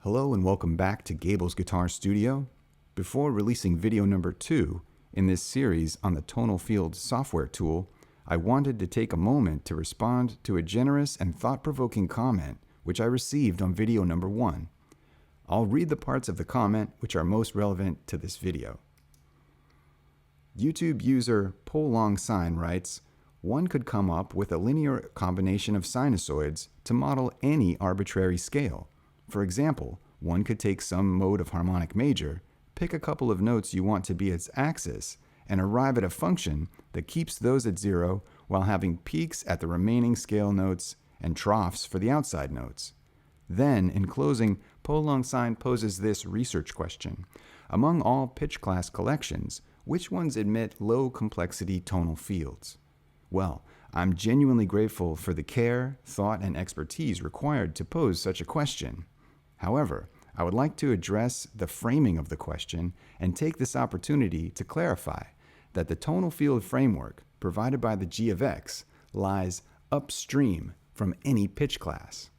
Hello and welcome back to Gable's Guitar Studio. Before releasing video number 2 in this series on the Tonal Field software tool, I wanted to take a moment to respond to a generous and thought-provoking comment which I received on video number 1. I'll read the parts of the comment which are most relevant to this video. YouTube user PolLongSine writes, one could come up with a linear combination of sinusoids to model any arbitrary scale. For example, one could take some mode of harmonic major, pick a couple of notes you want to be its axis, and arrive at a function that keeps those at 0 while having peaks at the remaining scale notes and troughs for the outside notes. Then, in closing, PolLongSine poses this research question. Among all pitch class collections, which ones admit low complexity tonal fields? Well, I'm genuinely grateful for the care, thought, and expertise required to pose such a question. However, I would like to address the framing of the question and take this opportunity to clarify that the tonal field framework provided by the G of X lies upstream from any pitch class.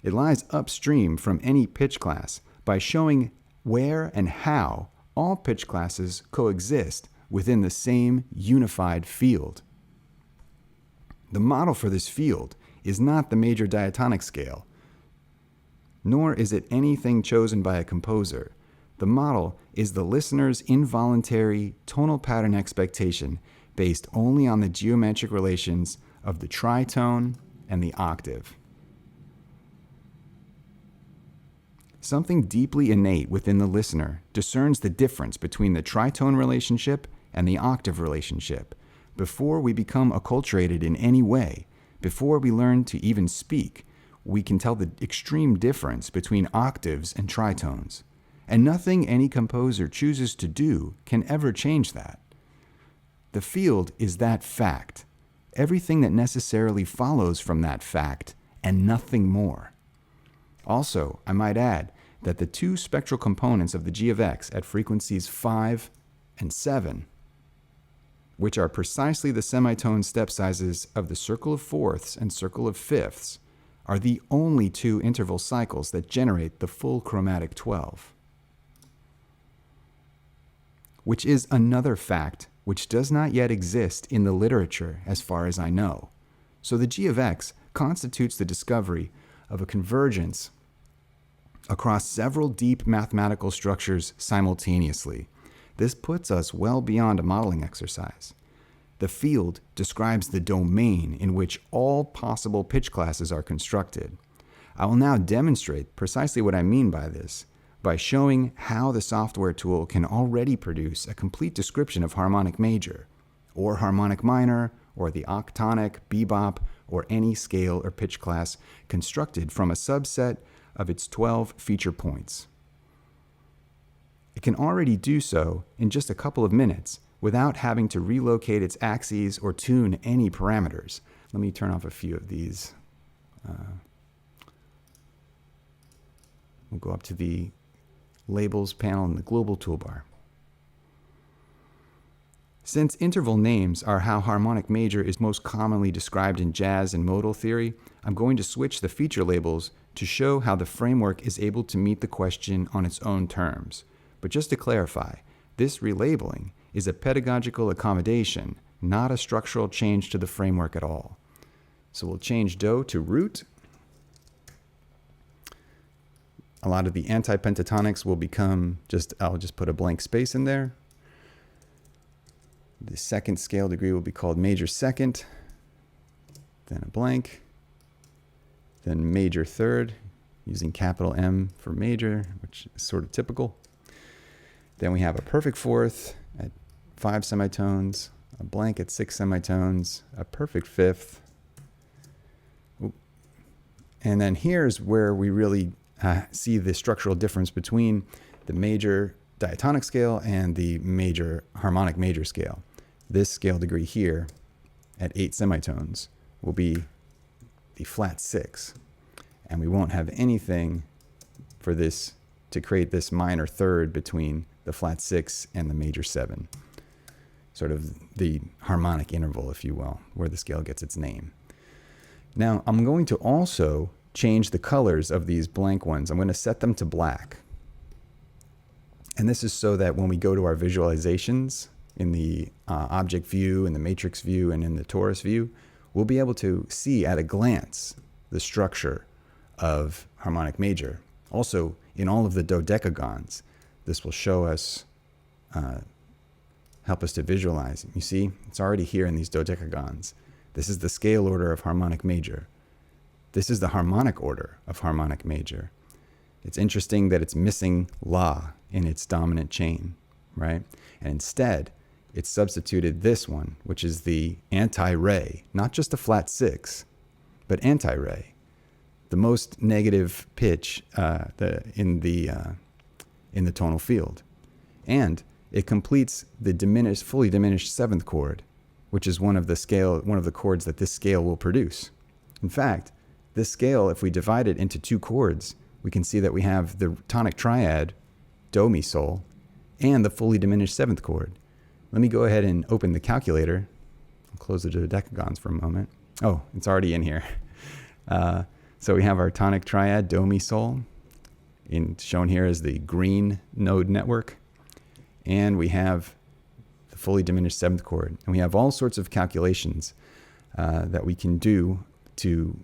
It lies upstream from any pitch class by showing where and how all pitch classes coexist within the same unified field. The model for this field is not the major diatonic scale, nor is it anything chosen by a composer. The model is the listener's involuntary tonal pattern expectation based only on the geometric relations of the tritone and the octave. Something deeply innate within the listener discerns the difference between the tritone relationship and the octave relationship. Before we become acculturated in any way, before we learn to even speak, we can tell the extreme difference between octaves and tritones. And nothing any composer chooses to do can ever change that. The field is that fact, everything that necessarily follows from that fact, and nothing more. Also, I might add that the two spectral components of the G of X at frequencies 5 and 7, which are precisely the semitone step sizes of the circle of fourths and circle of fifths, are the only two interval cycles that generate the full chromatic 12. Which is another fact which does not yet exist in the literature as far as I know. So the G of X constitutes the discovery of a convergence across several deep mathematical structures simultaneously. This puts us well beyond a modeling exercise. The field describes the domain in which all possible pitch classes are constructed. I will now demonstrate precisely what I mean by this by showing how the software tool can already produce a complete description of harmonic major, or harmonic minor, or the octonic, bebop, or any scale or pitch class constructed from a subset of its 12 feature points. It can already do so in just a couple of minutes without having to relocate its axes or tune any parameters. Let me turn off a few of these. We'll go up to the labels panel in the global toolbar. Since interval names are how harmonic major is most commonly described in jazz and modal theory, I'm going to switch the feature labels to show how the framework is able to meet the question on its own terms. But just to clarify, this relabeling is a pedagogical accommodation, not a structural change to the framework at all. So we'll change do to root. A lot of the anti-pentatonics will become I'll just put a blank space in there. The second scale degree will be called major second, then a blank, then major third, using capital M for major, which is sort of typical. Then we have a perfect fourth at 5 semitones, a blank at 6 semitones, a perfect fifth. And then here's where we really see the structural difference between the major diatonic scale and the major harmonic major scale. This scale degree here at 8 semitones will be the flat 6. And we won't have anything for this to create this minor third between the flat 6 and the major 7. Sort of the harmonic interval, if you will, where the scale gets its name. Now, I'm going to also change the colors of these blank ones. I'm going to set them to black. And this is so that when we go to our visualizations in the object view, in the matrix view, and in the torus view, we'll be able to see at a glance the structure of harmonic major. Also, in all of the dodecagons, this will show us, help us to visualize. You see, it's already here in these dodecagons. This is the scale order of harmonic major. This is the harmonic order of harmonic major. It's interesting that it's missing La in its dominant chain, right? And instead, it's substituted this one, which is the anti-re, not just a flat 6, but anti-re, the most negative pitch in the tonal field. And it completes the fully diminished 7th chord, which is one of the chords that this scale will produce. In fact, this scale, if we divide it into 2 chords, we can see that we have the tonic triad, do, mi, sol, and the fully diminished 7th chord. Let me go ahead and open the calculator. I'll close the dodecagons for a moment. Oh, it's already in here. So we have our tonic triad, do, mi, sol, shown here as the green node network. And we have the fully diminished 7th chord. And we have all sorts of calculations that we can do to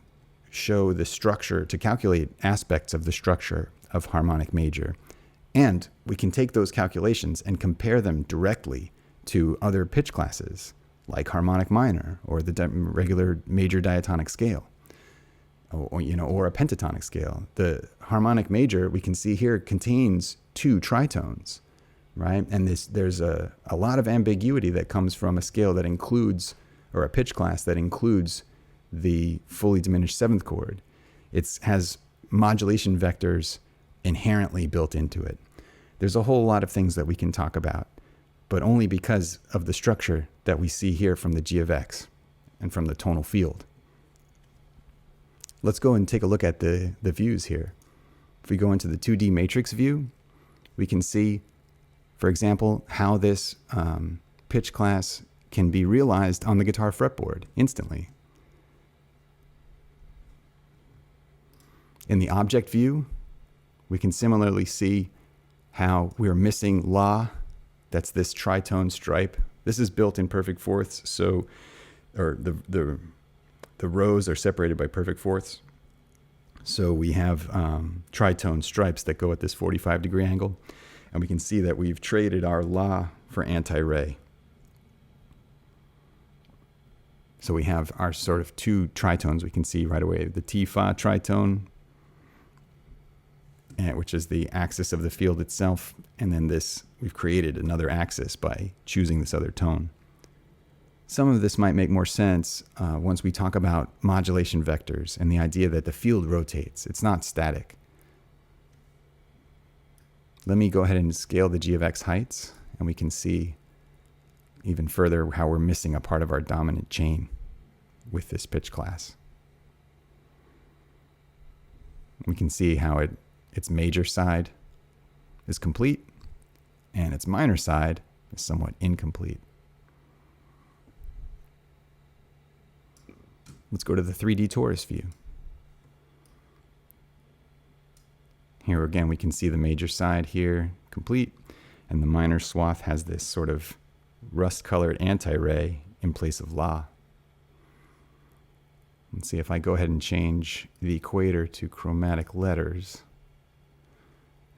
show the structure, to calculate aspects of the structure of harmonic major. And we can take those calculations and compare them directly to other pitch classes, like harmonic minor or the regular major diatonic scale, or a pentatonic scale. The harmonic major, we can see here, contains 2 tritones, right? And there's a lot of ambiguity that comes from a scale that includes, or a pitch class that includes, the fully diminished 7th chord. It has modulation vectors inherently built into it. There's a whole lot of things that we can talk about, but only because of the structure that we see here from the G of X and from the tonal field. Let's go and take a look at the views here. If we go into the 2D matrix view, we can see, for example, how this pitch class can be realized on the guitar fretboard instantly. In the object view, we can similarly see how we're missing La. That's this tritone stripe. This is built in perfect fourths, so, or the rows are separated by perfect fourths. So we have tritone stripes that go at this 45-degree angle, and we can see that we've traded our La for anti-re. So we have our sort of 2 tritones we can see right away, the T-Fa tritone, which is the axis of the field itself, and then this, we've created another axis by choosing this other tone. Some of this might make more sense once we talk about modulation vectors and the idea that the field rotates. It's not static. Let me go ahead and scale the G of X heights, and we can see even further how we're missing a part of our dominant chain with this pitch class. We can see how its major side is complete and its minor side is somewhat incomplete. Let's go to the 3D torus view. Here again, we can see the major side here complete, and the minor swath has this sort of rust-colored anti-ray in place of La. Let's see if I go ahead and change the equator to chromatic letters.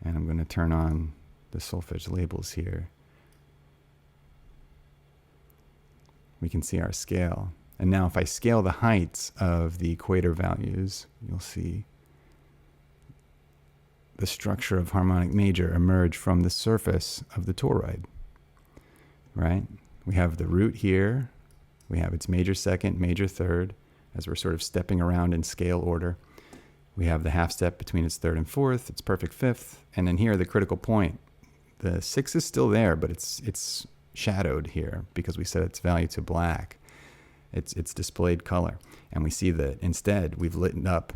And I'm going to turn on the solfege labels here. We can see our scale. And now if I scale the heights of the equator values, you'll see the structure of harmonic major emerge from the surface of the toroid, right? We have the root here. We have its major second, major third, as we're sort of stepping around in scale order. We have the half step between its 3rd and 4th, its perfect 5th, and then here the critical point. The 6 is still there, but it's shadowed here because we set its value to black. It's displayed color, and we see that instead we've lit up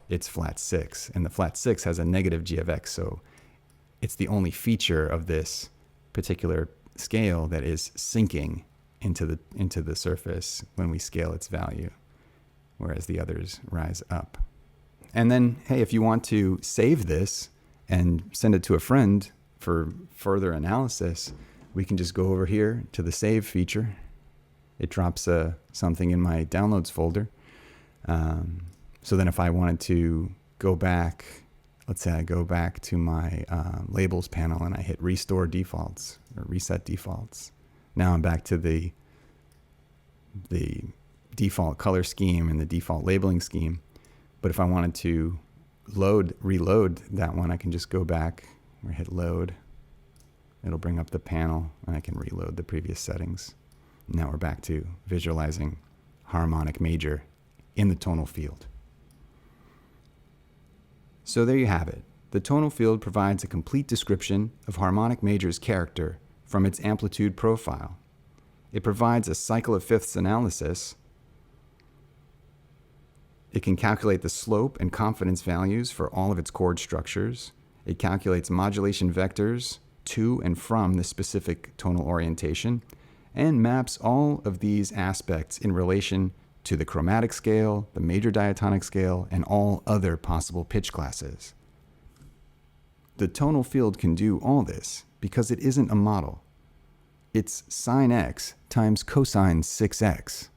its flat 6, and the flat 6 has a negative G of X, so it's the only feature of this particular scale that is sinking into the surface when we scale its value, whereas the others rise up. And then, hey, if you want to save this and send it to a friend for further analysis, we can just go over here to the save feature. It drops something in my downloads folder. So then if I wanted to go back, let's say I go back to my labels panel and I hit restore defaults or reset defaults. Now I'm back to the default color scheme and the default labeling scheme. But if I wanted to reload that one, I can just go back or hit load. It'll bring up the panel and I can reload the previous settings. Now we're back to visualizing harmonic major in the tonal field. So there you have it. The tonal field provides a complete description of harmonic major's character from its amplitude profile. It provides a cycle of fifths analysis. It can calculate the slope and confidence values for all of its chord structures. It calculates modulation vectors to and from the specific tonal orientation, and maps all of these aspects in relation to the chromatic scale, the major diatonic scale, and all other possible pitch classes. The tonal field can do all this because it isn't a model. It's sine x times cosine 6x.